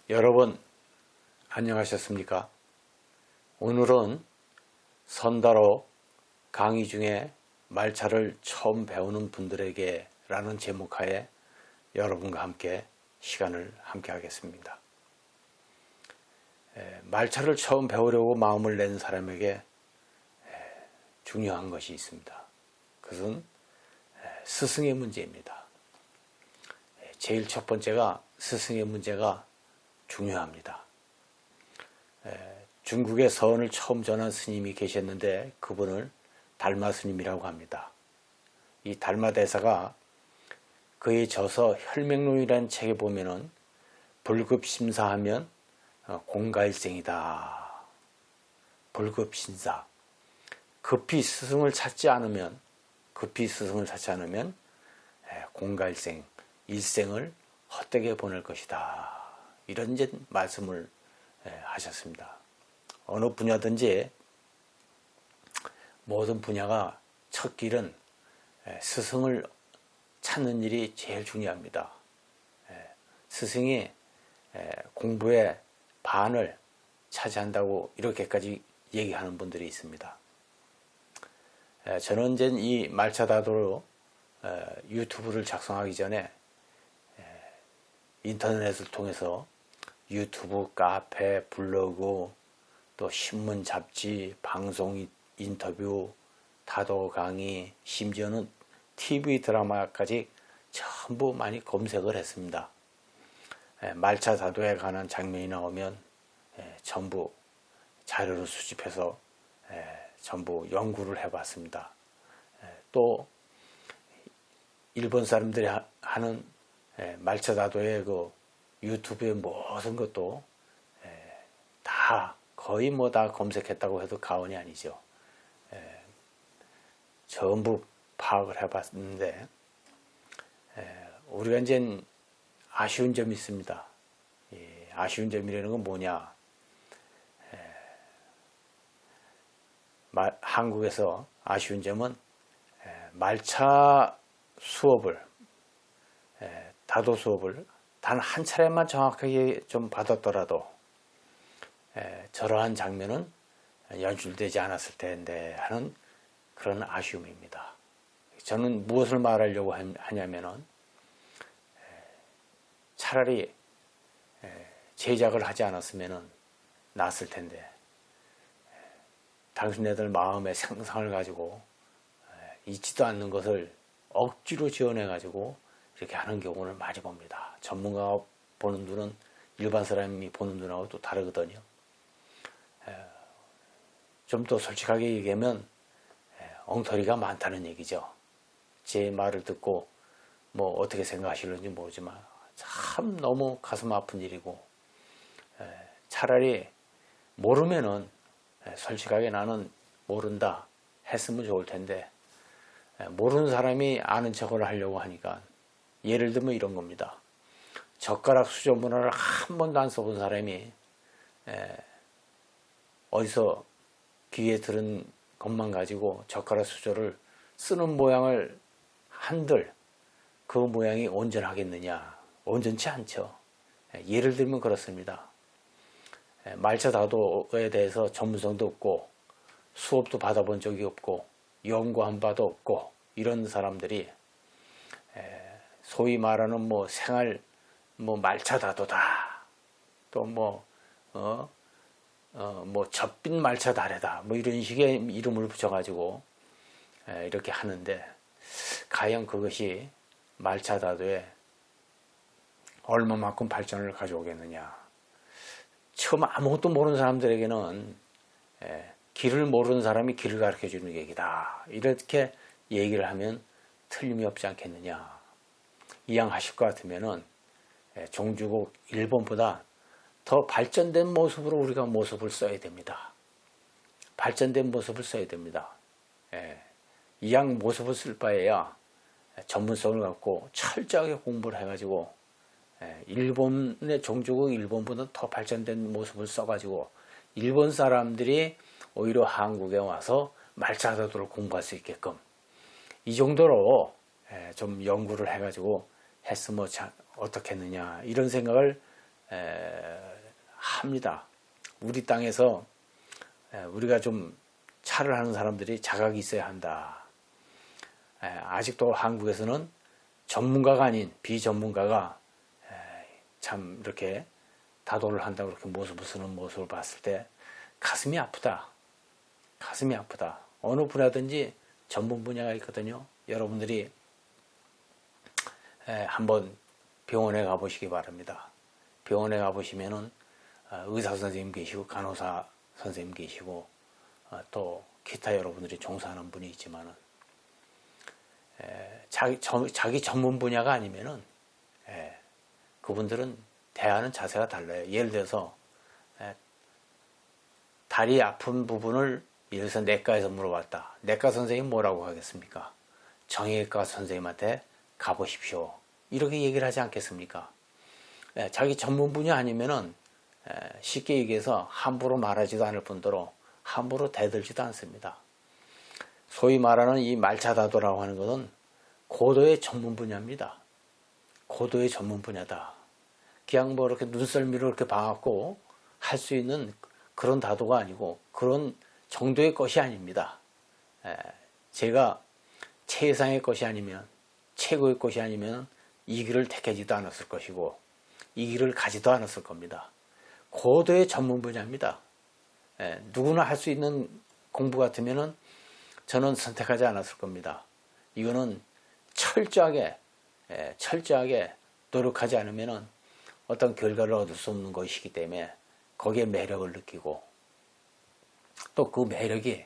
여러분 안녕하셨습니까? 오늘은 선다로 강의 중에 말차를 처음 배우는 분들에게 라는 제목하에 여러분과 함께 시간을 함께 하겠습니다. 말차를 처음 배우려고 마음을 낸 사람에게 중요한 것이 있습니다. 그것은 스승의 문제입니다. 제일 첫 번째가 스승의 문제가 중요합니다. 중국에 서원을 처음 전한 스님이 계셨는데 그분을 달마 스님이라고 합니다. 이 달마 대사가 그의 저서 혈맹론이라는 책에 보면은 불급심사하면 공가일생이다. 불급심사. 급히 스승을 찾지 않으면 공가일생, 일생을 헛되게 보낼 것이다. 이런 이제 말씀을 하셨습니다. 어느 분야든지 모든 분야가 첫 길은 스승을 찾는 일이 제일 중요합니다. 스승이 공부의 반을 차지한다고 이렇게까지 얘기하는 분들이 있습니다. 저는 이제 이 말차다도로 유튜브를 작성하기 전에 인터넷을 통해서 유튜브, 카페, 블로그, 또 신문, 잡지, 방송, 인터뷰, 다도 강의, 심지어는 TV 드라마까지 전부 많이 검색을 했습니다. 말차 다도에 관한 장면이 나오면 전부 자료를 수집해서 전부 연구를 해봤습니다. 또 일본 사람들이 하는 말차 다도의 그 유튜브의 모든 것도 다 거의 뭐 다 검색했다고 해도 과언이 아니죠. 전부 파악을 해봤는데 우리가 이제 아쉬운 점이 있습니다. 아쉬운 점이라는 건 뭐냐? 한국에서 아쉬운 점은 말차 수업을 다도 수업을 단 한 차례만 정확하게 좀 받았더라도 저러한 장면은 연출되지 않았을 텐데 하는 그런 아쉬움입니다. 저는 무엇을 말하려고 하냐면은 차라리 제작을 하지 않았으면 낫을 텐데 당신네들 마음의 상상을 가지고 있지도 않는 것을 억지로 지어내 가지고 이렇게 하는 경우를 많이 봅니다. 전문가가 보는 눈은 일반 사람이 보는 눈하고 또 다르거든요. 좀 더 솔직하게 얘기하면 엉터리가 많다는 얘기죠. 제 말을 듣고 뭐 어떻게 생각하실는지 모르지만 참 너무 가슴 아픈 일이고 차라리 모르면은 솔직하게 나는 모른다 했으면 좋을 텐데 모르는 사람이 아는 척을 하려고 하니까 예를 들면 이런 겁니다. 젓가락 수저 문화를 한 번도 안 써본 사람이 어디서 귀에 들은 것만 가지고 젓가락 수저를 쓰는 모양을 한들 그 모양이 온전하겠느냐? 온전치 않죠. 예를 들면 그렇습니다. 말차 다도에 대해서 전문성도 없고 수업도 받아본 적이 없고 연구한 바도 없고 이런 사람들이 소위 말하는 뭐 생활 뭐 말차 다도다 또 뭐 젖빛 말차 다래다 뭐 이런 식의 이름을 붙여가지고 이렇게 하는데 과연 그것이 말차 다도에 얼마만큼 발전을 가져오겠느냐. 처음 아무것도 모르는 사람들에게는 길을 모르는 사람이 길을 가르쳐 주는 얘기다. 이렇게 얘기를 하면 틀림이 없지 않겠느냐. 이양하실 것 같으면은 종주국 일본보다 더 발전된 모습으로 우리가 모습을 써야 됩니다. 발전된 모습을 써야 됩니다. 이양 모습을 쓸 바에야 전문성을 갖고 철저하게 공부를 해가지고 일본의 종주국 일본보다 더 발전된 모습을 써가지고 일본 사람들이 오히려 한국에 와서 말차 다도를 공부할 수 있게끔 이 정도로 좀 연구를 해가지고 했으면 어떻겠느냐 이런 생각을 합니다. 우리 땅에서 우리가 좀 차를 하는 사람들이 자각이 있어야 한다. 아직도 한국에서는 전문가가 아닌 비전문가가 참 이렇게 다도를 한다고 그렇게 모습을 쓰는 모습을 봤을 때 가슴이 아프다. 가슴이 아프다. 어느 분야든지 전문 분야가 있거든요. 여러분들이 한번 병원에 가보시기 바랍니다. 병원에 가보시면은 의사 선생님 계시고 간호사 선생님 계시고 또 기타 여러분들이 종사하는 분이 있지만은 자기 전문 분야가 아니면은 그분들은 대하는 자세가 달라요. 예를 들어서 다리 아픈 부분을 예를 들어서 내과에서 물어봤다. 내과 선생님 뭐라고 하겠습니까? 정형외과 선생님한테 가보십시오. 이렇게 얘기를 하지 않겠습니까? 자기 전문 분야 아니면은 쉽게 얘기해서 함부로 말하지도 않을 뿐더러 함부로 대들지도 않습니다. 소위 말하는 이 말차다도라고 하는 것은 고도의 전문 분야입니다. 고도의 전문 분야다. 그냥 뭐 이렇게 눈썰미로 이렇게 봐갖고 할 수 있는 그런 다도가 아니고 그런 정도의 것이 아닙니다. 제가 최상의 것이 아니면 최고의 것이 아니면 이 길을 택하지도 않았을 것이고 이 길을 가지도 않았을 겁니다. 고도의 전문 분야입니다. 누구나 할 수 있는 공부 같으면은 저는 선택하지 않았을 겁니다. 이거는 철저하게 노력하지 않으면은 어떤 결과를 얻을 수 없는 것이기 때문에 거기에 매력을 느끼고 또 그 매력이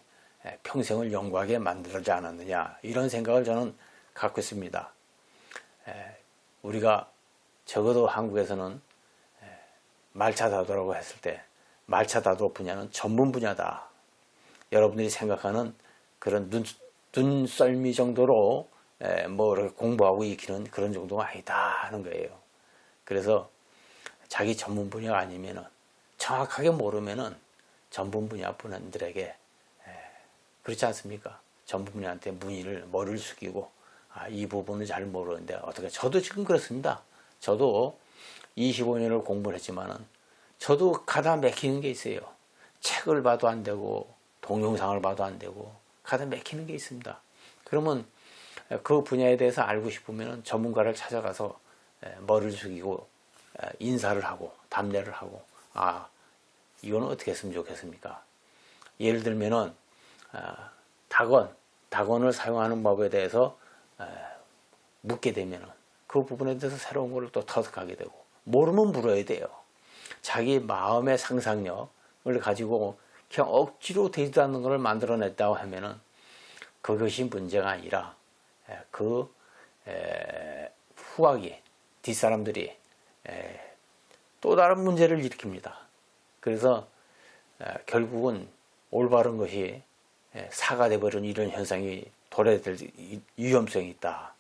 평생을 영광하게 만들지 않았느냐 이런 생각을 저는 갖고 있습니다. 우리가 적어도 한국에서는 말차다도라고 했을 때 말차다도 분야는 전문 분야다. 여러분들이 생각하는 그런 눈썰미 정도로 뭐 이렇게 공부하고 익히는 그런 정도가 아니다 하는 거예요. 그래서 자기 전문 분야가 아니면은 정확하게 모르면은 전문 분야 분들에게 그렇지 않습니까? 전문 분야한테 머리를 숙이고 이 부분을 잘 모르는데 어떻게 저도 지금 그렇습니다. 저도 25년을 공부를 했지만은 저도 가다 막히는 게 있어요. 책을 봐도 안 되고 동영상을 봐도 안 되고 가다 막히는 게 있습니다. 그러면 그 분야에 대해서 알고 싶으면 전문가를 찾아가서 머리를 숙이고 인사를 하고 답례를 하고 이거는 어떻게 했으면 좋겠습니까? 예를 들면은 닭원을 사용하는 법에 대해서 묻게 되면은 그 부분에 대해서 새로운 걸 또 터득하게 되고 모르면 물어야 돼요. 자기 마음의 상상력을 가지고 그냥 억지로 되지도 않는 걸 만들어냈다고 하면은 그것이 문제가 아니라 그 후학이 뒷사람들이 또 다른 문제를 일으킵니다. 그래서 결국은 올바른 것이 사가 되버린 이런 현상이 도래될 위험성이 있다.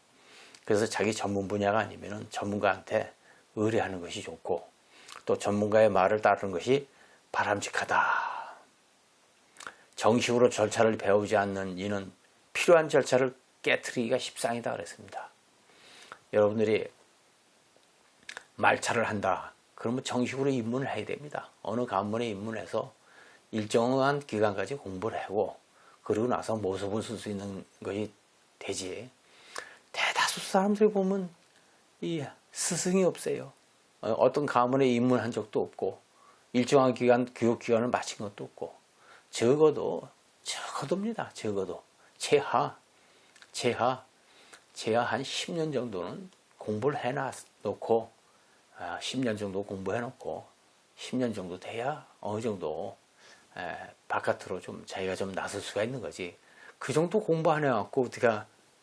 그래서 자기 전문 분야가 아니면 전문가한테 의뢰하는 것이 좋고 또 전문가의 말을 따르는 것이 바람직하다. 정식으로 절차를 배우지 않는 이는 필요한 절차를 깨트리기가 십상이다 그랬습니다. 여러분들이 말차를 한다. 그러면 정식으로 입문을 해야 됩니다. 어느 관문에 입문해서 일정한 기간까지 공부를 하고 그러고 나서 모습을 쓸 수 있는 것이 되지. 대다수 사람들 보면 이 스승이 없어요. 어떤 가문에 입문한 적도 없고 일정한 기간 교육 기간을 마친 것도 없고 적어도입니다. 적어도 최하 한 10년 정도는 공부를 해놓고 10년 정도 공부해놓고 10년 정도 돼야 어느 정도 바깥으로 좀 자기가 좀 나설 수가 있는 거지. 그 정도 공부 안 해갖고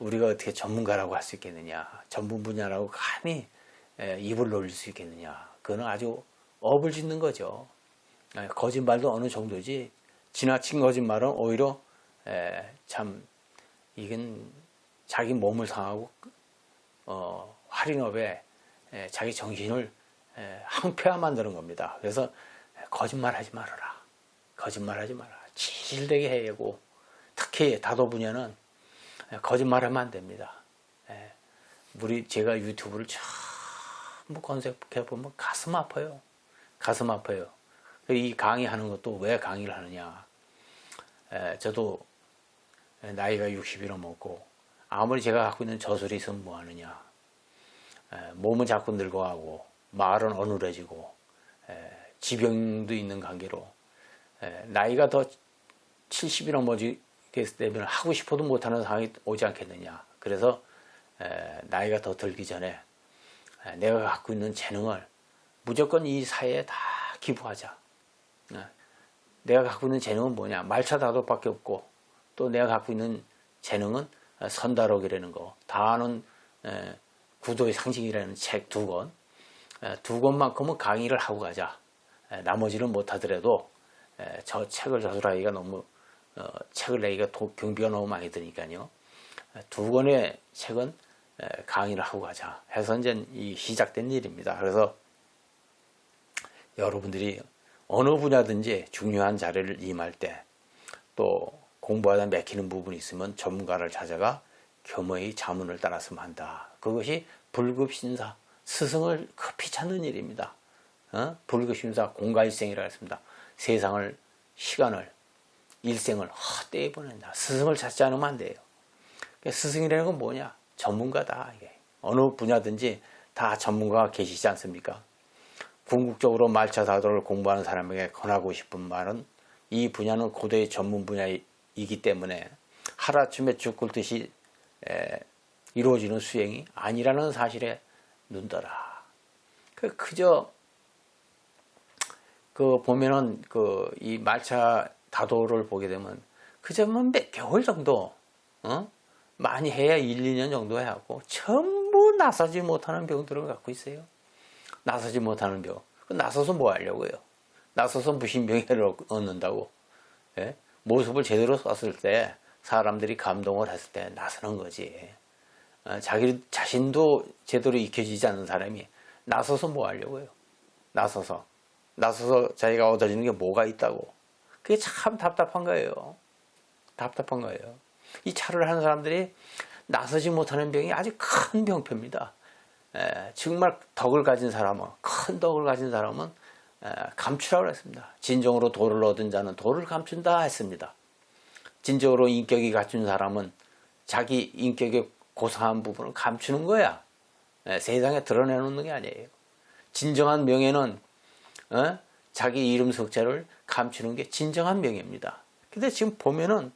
우리가 어떻게 전문가라고 할 수 있겠느냐, 전문 분야라고 감히 입을 놀릴 수 있겠느냐. 그거는 아주 업을 짓는 거죠. 거짓말도 어느 정도지 지나친 거짓말은 오히려 참 이건 자기 몸을 상하고 할인업에 자기 정신을 항폐화 만드는 겁니다. 그래서 거짓말하지 말아라. 거짓말하지 마라. 진실되게 해야고 특히 다도 분야는 거짓말하면 안 됩니다. 제가 유튜브를 전부 검색해 보면 가슴 아파요. 가슴 아파요. 이 강의하는 것도 왜 강의를 하느냐. 저도 나이가 60이 넘었고 아무리 제가 갖고 있는 저술이 있으면 뭐하느냐. 몸은 자꾸 늙어가고 말은 어눌해지고 지병도 있는 관계로 나이가 더 70이 넘어지게 되면 하고 싶어도 못하는 상황이 오지 않겠느냐. 그래서 나이가 더 들기 전에 내가 갖고 있는 재능을 무조건 이 사회에 다 기부하자. 내가 갖고 있는 재능은 뭐냐. 말차다도밖에 없고 또 내가 갖고 있는 재능은 선다록이라는 거, 다하는 구도의 상징이라는 책 2권, 2권만큼은 강의를 하고 가자. 나머지는 못하더라도 저 책을 저술하기가 너무 책을 내기가 경비가 너무 많이 드니까요. 2권의 책은 강의를 하고 가자 해서 이제 시작된 일입니다. 그래서 여러분들이 어느 분야든지 중요한 자리를 임할 때 또 공부하다 맥히는 부분이 있으면 전문가를 찾아가 겸허히 자문을 따랐으면 한다. 그것이 불급신사, 스승을 급히 찾는 일입니다. 불급신사 공가일생이라고 했습니다. 세상을, 시간을, 일생을 헛되이 보낸다. 스승을 찾지 않으면 안 돼요. 스승이라는 건 뭐냐? 전문가다. 이게. 어느 분야든지 다 전문가가 계시지 않습니까? 궁극적으로 말차다도를 공부하는 사람에게 권하고 싶은 말은 이 분야는 고도의 전문 분야이기 때문에 하루아침에 죽을 듯이 이루어지는 수행이 아니라는 사실에 눈떠라. 그저 보면은 이 말차 다도를 보게 되면 그저 몇 개월 정도 많이 해야 1, 2년 정도 해하고 전부 나서지 못하는 병들을 갖고 있어요. 나서지 못하는 병. 나서서 뭐 하려고요? 나서서 무신병해를 얻는다고. 예? 모습을 제대로 썼을 때 사람들이 감동을 했을 때 나서는 거지. 자기 자신도 제대로 익혀지지 않는 사람이 나서서 뭐 하려고요? 나서서 자기가 얻어지는 게 뭐가 있다고. 그게 참 답답한 거예요. 답답한 거예요. 이 차를 하는 사람들이 나서지 못하는 병이 아주 큰 병표입니다. 정말 덕을 가진 사람은, 큰 덕을 가진 사람은 감추라고 했습니다. 진정으로 도를 얻은 자는 도를 감춘다 했습니다. 진정으로 인격이 갖춘 사람은 자기 인격의 고상한 부분을 감추는 거야. 세상에 드러내놓는 게 아니에요. 진정한 명예는 자기 이름 석자를 감추는 게 진정한 명예입니다. 근데 지금 보면은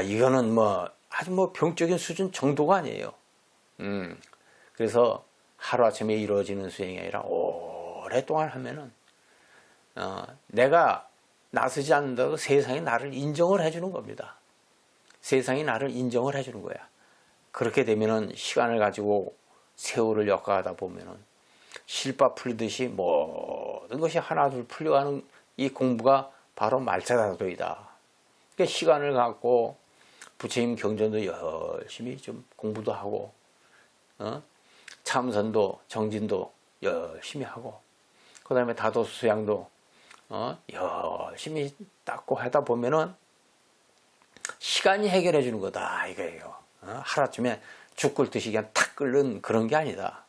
이거는 아주 병적인 수준 정도가 아니에요. 그래서 하루아침에 이루어지는 수행이 아니라 오랫동안 하면은 내가 나서지 않는다고 세상이 나를 인정을 해주는 겁니다. 세상이 나를 인정을 해주는 거야. 그렇게 되면은 시간을 가지고 세월을 엮어가다 보면은 실밥 풀리듯이 모든 것이 하나둘 풀려가는 이 공부가 바로 말차다도이다. 그러니까 시간을 갖고 부처님 경전도 열심히 좀 공부도 하고 참선도 정진도 열심히 하고 그 다음에 다도수 수양도 열심히 닦고 하다 보면은 시간이 해결해 주는 거다 이거예요. 하루아침에 죽 끓듯이 그냥 탁 끓는 그런 게 아니다.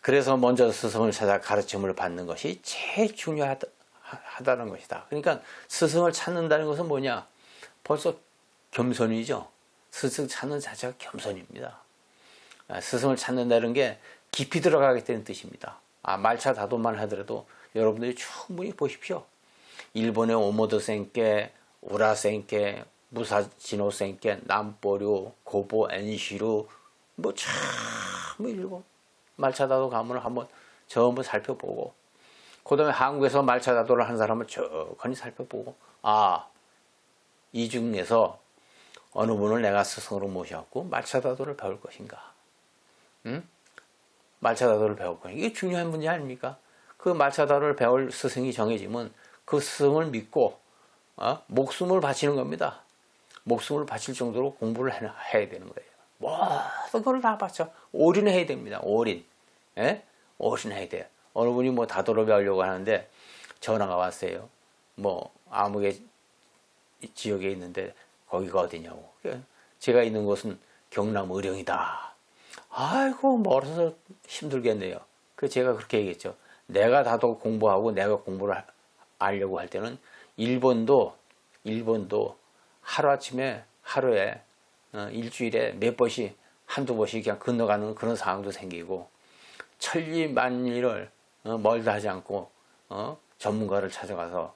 그래서 먼저 스승을 찾아 가르침을 받는 것이 제일 중요하다는 것이다. 그러니까 스승을 찾는다는 것은 뭐냐? 벌써 겸손이죠. 스승 찾는 자체가 겸손입니다. 스승을 찾는다는 게 깊이 들어가겠다는 뜻입니다. 말차 다도만 하더라도 여러분들이 충분히 보십시오. 일본의 오모도 센께, 우라 센께, 무사지노 센께, 남보류, 고보 엔시루 일본 말차 다도 가문을 한번 전부 살펴보고 그 다음에 한국에서 말차 다도를 한 사람을 저건히 살펴보고 이 중에서 어느 분을 내가 스승으로 모셔갖고 말차 다도를 배울 것인가? 말차다도를 배울 거예요. 이게 중요한 문제 아닙니까? 그 말차다도를 배울 스승이 정해지면 그 스승을 믿고 목숨을 바치는 겁니다. 목숨을 바칠 정도로 공부를 해야 되는 거예요. 모든 걸 다 바쳐 올인해야 됩니다. 올인. 올인해야 돼요. 어느 분이 다도를 배우려고 하는데 전화가 왔어요. 아무개 지역에 있는데 거기가 어디냐고. 제가 있는 곳은 경남 의령이다. 아이고 멀어서 힘들겠네요. 제가 그렇게 얘기했죠. 내가 다도 공부하고 내가 공부를 하려고 할 때는 일본도 하루아침에 하루에 일주일에 몇 번씩 한두 번씩 그냥 건너가는 그런 상황도 생기고 천리만리를 멀다 하지 않고 전문가를 찾아가서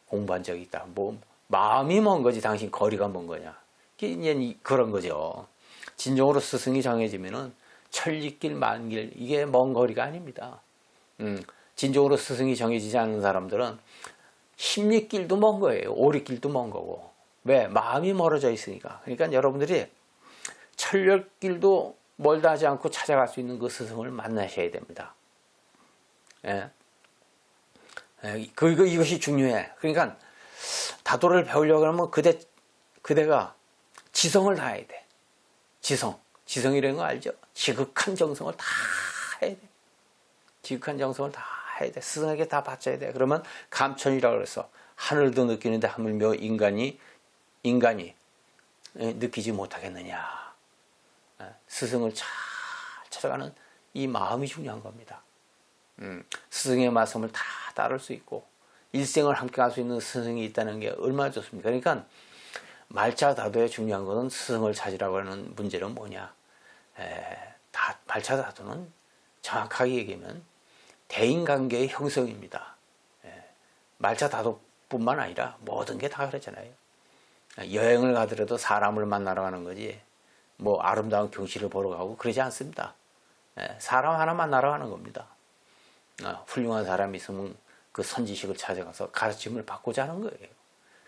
공부한 적이 있다. 뭐 마음이 먼 거지 당신 거리가 먼 거냐. 이제 그런 거죠. 진정으로 스승이 정해지면은 천리길 만길 이게 먼 거리가 아닙니다. 진정으로 스승이 정해지지 않는 사람들은 십리길도 먼 거예요. 오리길도 먼 거고. 왜? 마음이 멀어져 있으니까. 그러니까 여러분들이 천렬길도 멀다 하지 않고 찾아갈 수 있는 그 스승을 만나셔야 됩니다. 예. 이것이 중요해. 그러니까 다도를 배우려고 하면 그대가 지성을 다해야 돼. 지성이라는 거 알죠? 지극한 정성을 다 해야 돼. 지극한 정성을 다 해야 돼. 스승에게 다 바쳐야 돼. 그러면 감천이라고 그래서 하늘도 느끼는데 하물며 인간이 느끼지 못하겠느냐. 스승을 잘 찾아가는 이 마음이 중요한 겁니다. 스승의 말씀을 다 따를 수 있고 일생을 함께 할 수 있는 스승이 있다는 게 얼마나 좋습니까? 그러니까 말차다도의 중요한 것은 스승을 찾으라고 하는 문제는 뭐냐. 말차다도는 정확하게 얘기하면 대인관계의 형성입니다. 말차다도뿐만 아니라 모든 게 다 그렇잖아요. 여행을 가더라도 사람을 만나러 가는 거지 뭐 아름다운 경치를 보러 가고 그러지 않습니다. 사람 하나 만나러 가는 겁니다. 훌륭한 사람이 있으면 그 선지식을 찾아가서 가르침을 받고자 하는 거예요.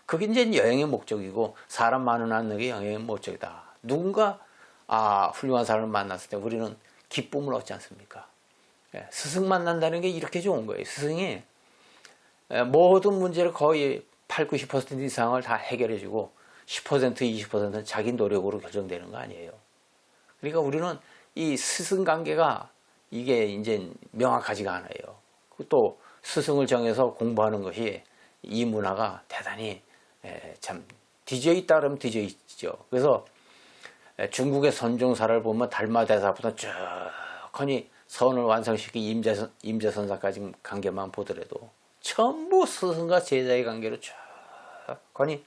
그게 이제 여행의 목적이고 사람 만나는 게 여행의 목적이다. 누군가 훌륭한 사람을 만났을 때 우리는 기쁨을 얻지 않습니까? 스승 만난다는 게 이렇게 좋은 거예요. 스승이 모든 문제를 거의 8, 90% 이상을 다 해결해주고 10%, 20%는 자기 노력으로 결정되는 거 아니에요. 그러니까 우리는 이 스승 관계가 이게 이제 명확하지가 않아요. 또 스승을 정해서 공부하는 것이 이 문화가 대단히 참 뒤져 있다 그러면 뒤져 있죠. 그래서 중국의 선종사를 보면 달마대사부터 쭉 하니 선을 완성시킨 임재선사까지 관계만 보더라도 전부 스승과 제자의 관계로 쭉 하니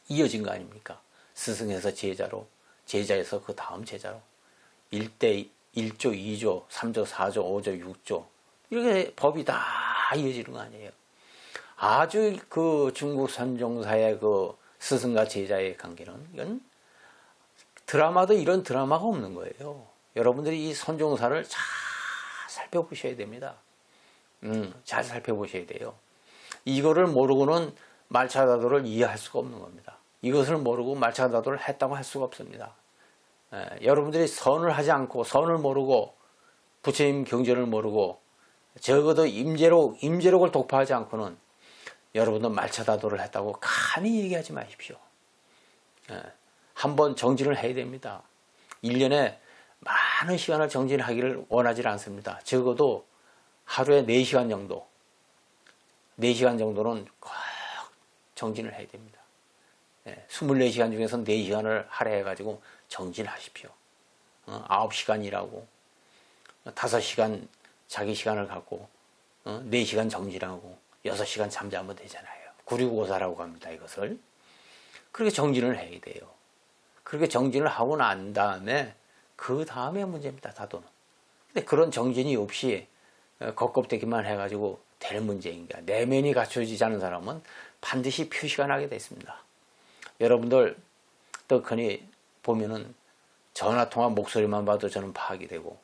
이어진 거 아닙니까? 스승에서 제자로, 제자에서 그 다음 제자로 1대 1조, 2조, 3조, 4조, 5조, 6조 이렇게 법이 다 이어지는 거 아니에요. 아주 그 중국 선종사의 그 스승과 제자의 관계는 이건 드라마도 이런 드라마가 없는 거예요. 여러분들이 이 선종사를 잘 살펴보셔야 됩니다. 잘 살펴보셔야 돼요. 이거를 모르고는 말차다도를 이해할 수가 없는 겁니다. 이것을 모르고 말차다도를 했다고 할 수가 없습니다. 여러분들이 선을 하지 않고 선을 모르고 부처님 경전을 모르고 적어도 임재록을 독파하지 않고는 여러분들 말차다도를 했다고 감히 얘기하지 마십시오. 한번 정진을 해야 됩니다. 1년에 많은 시간을 정진하기를 원하지 않습니다. 적어도 하루에 4시간 정도 4시간 정도는 꼭 정진을 해야 됩니다. 24시간 중에서 4시간을 할애해가지고 정진하십시오. 9시간 일하고 5시간 자기 시간을 갖고 4시간 정진하고 6시간 잠자면 되잖아요. 965사라고 합니다. 이것을. 그렇게 정진을 해야 돼요. 그렇게 정진을 하고 난 다음에 그 다음에 문제입니다. 다도는. 근데 그런 정진이 없이 겉껍데기만 해가지고 될 문제인가. 내면이 갖춰지지 않은 사람은 반드시 표시가 나게 돼 있습니다. 여러분들 떡하니 보면은 전화통화 목소리만 봐도 저는 파악이 되고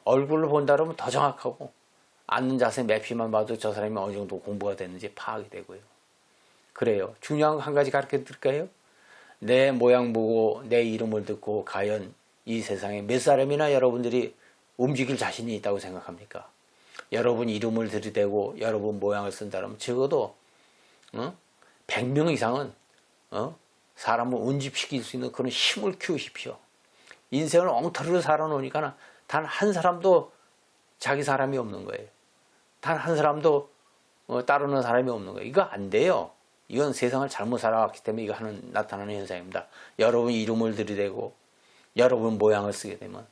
얼굴을 본다 그러면 더 정확하고 앉는 자세 매피만 봐도 저 사람이 어느 정도 공부가 됐는지 파악이 되고요. 그래요. 중요한 거 한 가지 가르쳐 드릴까요? 내 모양 보고 내 이름을 듣고 과연 이 세상에 몇 사람이나 여러분들이 움직일 자신이 있다고 생각합니까? 여러분 이름을 들이대고 여러분 모양을 쓴다면 적어도 100명 이상은 사람을 운집시킬 수 있는 그런 힘을 키우십시오. 인생을 엉터리로 살아놓으니까 단 한 사람도 자기 사람이 없는 거예요. 단 한 사람도 따르는 사람이 없는 거예요. 이거 안 돼요. 이건 세상을 잘못 살아왔기 때문에 이거 나타나는 현상입니다. 여러분 이름을 들이대고 여러분 모양을 쓰게 되면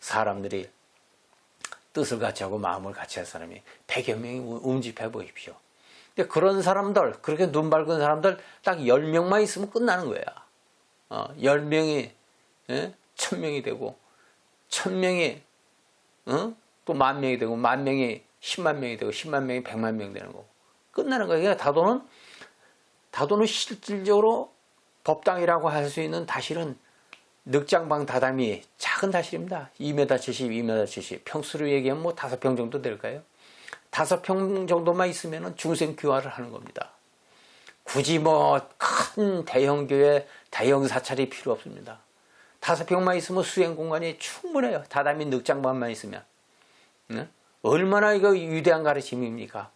사람들이 뜻을 같이 하고 마음을 같이 할 사람이 100여 명이 운집해 보십시오. 근데 그런 사람들, 그렇게 눈 밝은 사람들 딱 10명만 있으면 끝나는 거야. 10명이 1000명이 되고 1000명이 또 10,000명이 되고 10,000명이 10만 명이 되고 10만 명이 100만 명 되는 거고 끝나는 거예요. 그러니까 다도는 실질적으로 법당이라고 할 수 있는 다실은 늑장방 다다미 작은 다실입니다. 2m 70, 2m 70. 평수로 얘기하면 뭐 5평 정도 될까요? 5평 정도만 있으면 중생 교화를 하는 겁니다. 굳이 뭐 큰 대형교회, 대형 사찰이 필요 없습니다. 5평만 있으면 수행 공간이 충분해요. 다다미 늑장방만 있으면. 얼마나 이거 위대한 가르침입니까?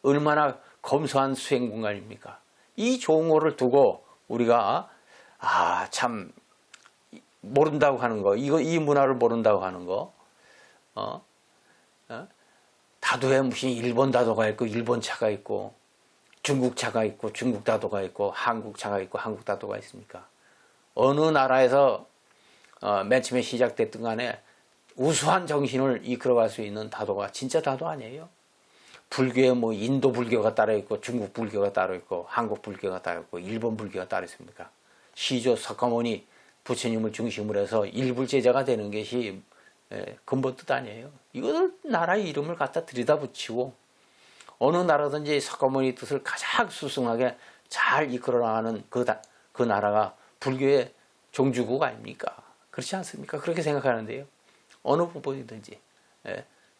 얼마나 검소한 수행 공간입니까? 이 좋은 거를 두고 우리가 참 모른다고 하는 거, 이 문화를 모른다고 하는 거, 다도에 무슨 일본 다도가 있고 일본 차가 있고 중국 차가 있고 중국 다도가 있고 한국 차가 있고 한국 다도가 있습니까? 어느 나라에서 맨 처음에 시작됐든 간에 우수한 정신을 이끌어갈 수 있는 다도가 진짜 다도 아니에요. 불교에 뭐 인도 불교가 따로 있고 중국 불교가 따로 있고 한국 불교가 따로 있고 일본 불교가 따로 있습니까? 시조 석가모니 부처님을 중심으로 해서 일불제자가 되는 것이 근본 뜻 아니에요. 이거를 나라의 이름을 갖다 들여다 붙이고 어느 나라든지 석가모니 뜻을 가장 수승하게 잘 이끌어 나가는 그 나라가 불교의 종주국 아닙니까? 그렇지 않습니까? 그렇게 생각하는데요. 어느 부분이든지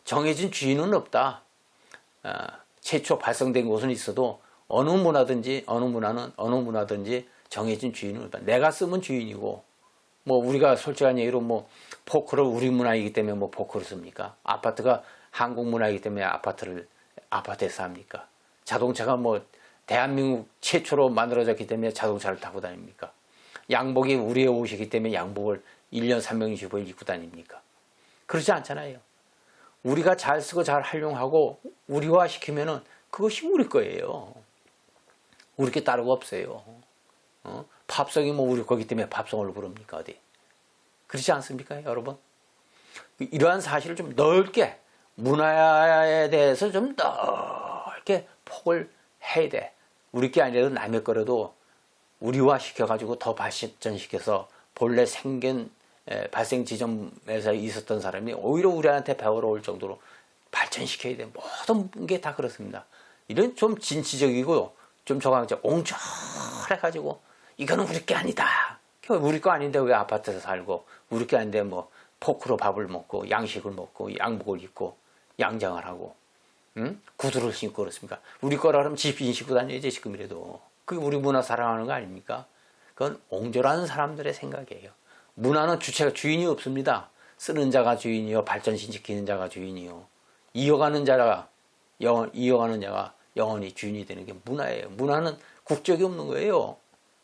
정해진 주인은 없다. 최초 발성된 곳은 있어도 어느 문화든지 정해진 주인은 없다. 내가 쓰면 주인이고 뭐 우리가 솔직한 얘기로 뭐 포크를 우리 문화이기 때문에 뭐 포크를 씁니까? 아파트가 한국 문화이기 때문에 아파트에서 합니까? 자동차가 뭐 대한민국 최초로 만들어졌기 때문에 자동차를 타고 다닙니까? 양복이 우리의 옷이기 때문에 양복을 1년 365일 입고 다닙니까? 그렇지 않잖아요. 우리가 잘 쓰고 잘 활용하고 우리화 시키면은 그것이 우리 거예요. 우리 게 다른 거 없어요. 팝송이 뭐 우리 거기 때문에 팝송을 부릅니까? 어디? 그렇지 않습니까, 여러분? 이러한 사실을 좀 넓게 문화에 대해서 좀 넓게 폭을 해야 돼. 우리 게 아니라도 남의 거라도 우리화 시켜가지고 더 발전시켜서 본래 발생 지점에서 있었던 사람이 오히려 우리한테 배우러 올 정도로 발전시켜야 돼. 모든 게 다 그렇습니다. 이런 좀 진취적이고 좀 옹졸해가지고 이거는 우리 게 아니다. 우리 거 아닌데 왜 아파트에서 살고 우리 게 아닌데 뭐 포크로 밥을 먹고 양식을 먹고 양복을 입고 양장을 하고 구두를 신고 그렇습니까? 우리 거라 그러면 집인 신고 다녀야지 지금이라도. 그게 우리 문화 사랑하는 거 아닙니까? 그건 옹졸한 사람들의 생각이에요. 문화는 주인이 없습니다. 쓰는 자가 주인이요, 발전시키는 자가 주인이요, 이어가는 자가 영원히 주인이 되는 게 문화예요. 문화는 국적이 없는 거예요.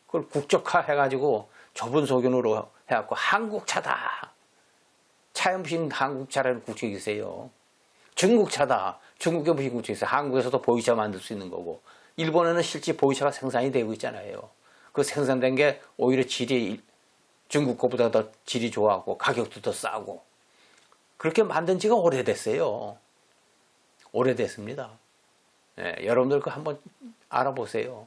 그걸 국적화 해가지고 좁은 소견으로 해갖고 한국차다. 차에 무슨 한국차라는 국적이 있어요. 중국차다. 중국에 무슨 국적이 있어요. 한국에서도 보이차 만들 수 있는 거고 일본에는 실제 보이차가 생산이 되고 있잖아요. 그 생산된 게 오히려 질이 중국 거보다 더 질이 좋아하고 가격도 더 싸고 그렇게 만든 지가 오래됐어요. 오래됐습니다. 여러분들 그 한번 알아보세요.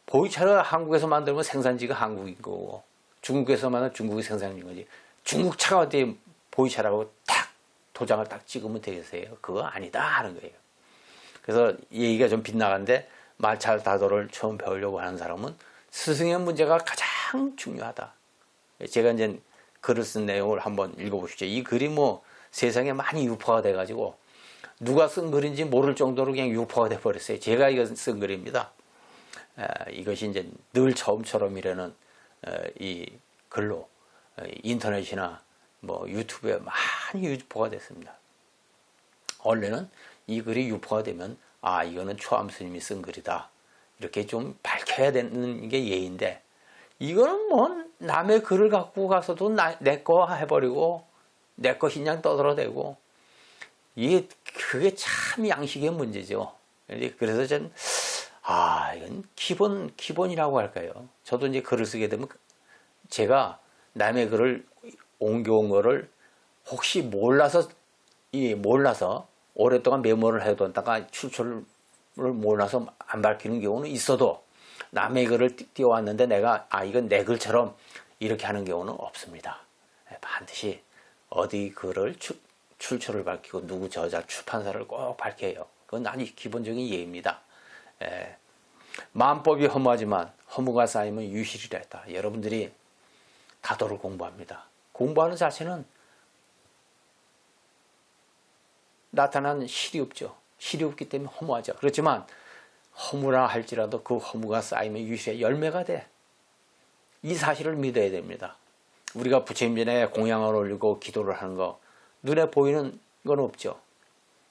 보이차를 한국에서 만들면 생산지가 한국인 거고 중국에서 만들면 중국이 생산인 거지. 중국 차가 어디 보이차라고 탁 도장을 딱 찍으면 되겠어요. 그거 아니다 하는 거예요. 그래서 얘기가 좀 빗나간데 말차 다도를 처음 배우려고 하는 사람은 스승의 문제가 가장 중요하다. 제가 이제 글을 쓴 내용을 한번 읽어보시죠. 이 글이 뭐 세상에 많이 유포가 돼가지고 누가 쓴 글인지 모를 정도로 그냥 유포가 돼버렸어요. 제가 이거 쓴 글입니다. 이것이 이제 늘 처음처럼이라는 이 글로 인터넷이나 뭐 유튜브에 많이 유포가 됐습니다. 원래는 이 글이 유포가 되면 이거는 초암 스님이 쓴 글이다. 이렇게 좀 밝혀야 되는 게 예인데 이거는 뭐 남의 글을 갖고 가서도 내 거 해버리고 내 것이냥 떠들어대고 그게 참 양식의 문제죠. 그래서 전 이건 기본이라고 할까요? 저도 이제 글을 쓰게 되면 제가 남의 글을 옮겨온 거를 혹시 몰라서 몰라서 오랫동안 메모를 해뒀다가 출처를 몰라서 안 밝히는 경우는 있어도 남의 글을 띄워왔는데 내가 이건 내 글처럼 이렇게 하는 경우는 없습니다. 반드시 어디 글을 출처를 밝히고 누구 저자 출판사를 꼭 밝혀요. 그건 아주 기본적인 예입니다. 마음법이 허무하지만 허무가 쌓이면 유실이라 했다. 여러분들이 다도를 공부합니다. 공부하는 자체는 나타난 실이 없죠. 실이 없기 때문에 허무하죠. 그렇지만 허무라 할지라도 그 허무가 쌓이면 유실의 열매가 돼. 이 사실을 믿어야 됩니다. 우리가 부처님 전에 공양을 올리고 기도를 하는 거 눈에 보이는 건 없죠.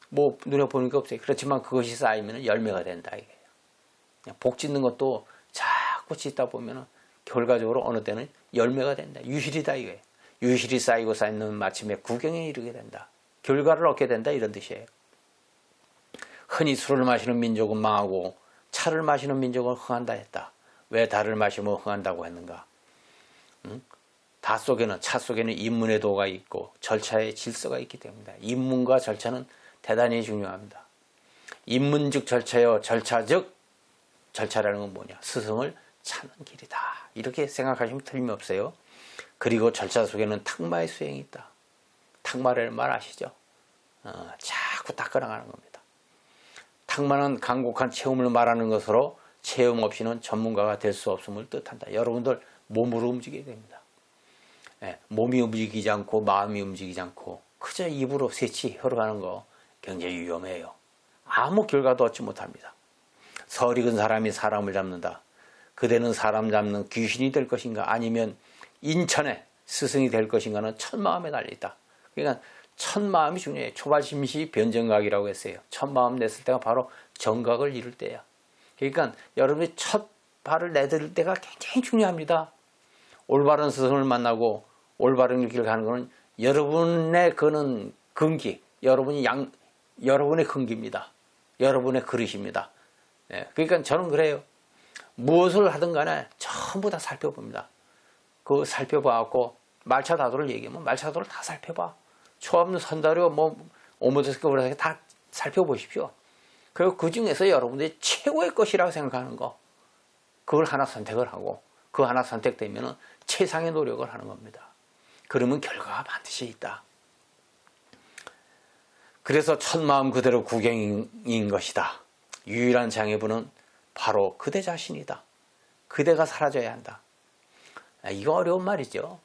뭐 눈에 보이는 게 없어요. 그렇지만 그것이 쌓이면 열매가 된다 이게요. 복 짓는 것도 자꾸 짓다 보면 결과적으로 어느 때는 열매가 된다. 유실이다 이거예요. 유실이 쌓이고 쌓이는 마침에 구경에 이르게 된다. 결과를 얻게 된다 이런 뜻이에요. 흔히 술을 마시는 민족은 망하고 차를 마시는 민족은 흥한다 했다. 왜 달을 마시면 흥한다고 했는가? 차 속에는 인문의 도가 있고 절차의 질서가 있기 때문이다. 인문과 절차는 대단히 중요합니다. 인문 즉 절차요, 절차 즉 절차라는 건 뭐냐? 스승을 찾는 길이다. 이렇게 생각하시면 틀림없어요. 그리고 절차 속에는 탁마의 수행이 있다. 탁마라는 말 아시죠? 자꾸 닦아나가는 겁니다. 탁마는 간곡한 체험을 말하는 것으로 체험 없이는 전문가가 될 수 없음을 뜻한다. 여러분들 몸으로 움직여야 됩니다. 몸이 움직이지 않고 마음이 움직이지 않고 그저 입으로 새치 혀로 하는 거 굉장히 위험해요. 아무 결과도 얻지 못합니다. 설익은 사람이 사람을 잡는다. 그대는 사람 잡는 귀신이 될 것인가 아니면 인천의 스승이 될 것인가는 첫 마음에 달려있다. 그러니까 첫 마음이 중요해요. 초발심시 변정각이라고 했어요. 첫 마음 냈을 때가 바로 정각을 이룰 때야. 그러니까 여러분이 첫 발을 내들 때가 굉장히 중요합니다. 올바른 스승을 만나고 올바른 길을 가는 것은 여러분의 그는 근기, 여러분의 근기입니다. 여러분의 그릇입니다. 그러니까 저는 그래요. 무엇을 하든 간에 전부 다 살펴봅니다. 그 살펴봐갖고 말차다도를 얘기하면 말차다도를 다 살펴봐. 초합 선다료 오모데스크를 다 살펴보십시오. 그리고 그 중에서 여러분들이 최고의 것이라고 생각하는 거 그걸 하나 선택을 하고 그 하나 선택되면 최상의 노력을 하는 겁니다. 그러면 결과가 반드시 있다. 그래서 첫 마음 그대로 구경인 것이다. 유일한 장애분은 바로 그대 자신이다. 그대가 사라져야 한다. 이거 어려운 말이죠.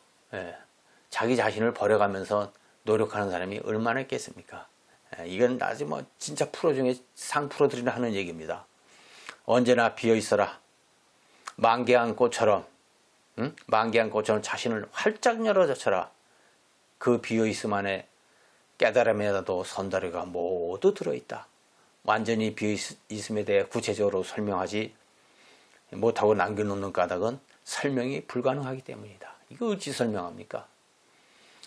자기 자신을 버려가면서 노력하는 사람이 얼마나 있겠습니까? 이건 아주 진짜 프로 중에 상프로들이 하는 얘기입니다. 언제나 비어있어라. 만개한 꽃처럼 만개한 꽃처럼 자신을 활짝 열어젖혀라. 그 비어있음 안에 깨달음에도 선다리가 모두 들어있다. 완전히 비어있음에 대해 구체적으로 설명하지 못하고 남겨놓는 까닭은 설명이 불가능하기 때문이다. 이거 어찌 설명합니까?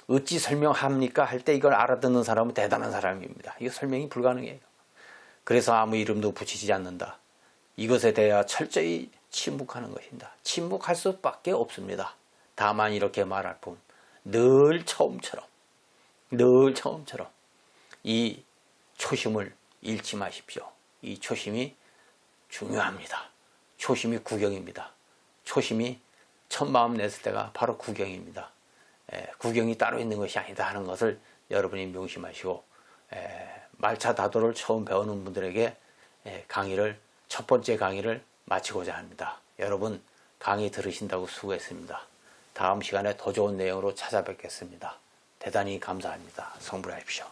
어찌 설명합니까? 할 때 이걸 알아듣는 사람은 대단한 사람입니다. 이거 설명이 불가능해요. 그래서 아무 이름도 붙이지 않는다. 이것에 대해 철저히 침묵하는 것입니다. 침묵할 수밖에 없습니다. 다만 이렇게 말할 뿐 늘 처음처럼 이 초심을 잃지 마십시오. 이 초심이 중요합니다. 초심이 구경입니다. 초심이 첫 마음 냈을 때가 바로 구경입니다. 구경이 따로 있는 것이 아니다 하는 것을 여러분이 명심하시고 말차 다도를 처음 배우는 분들에게 첫 번째 강의를 마치고자 합니다. 여러분 강의 들으신다고 수고했습니다. 다음 시간에 더 좋은 내용으로 찾아뵙겠습니다. 대단히 감사합니다. 성불하십시오.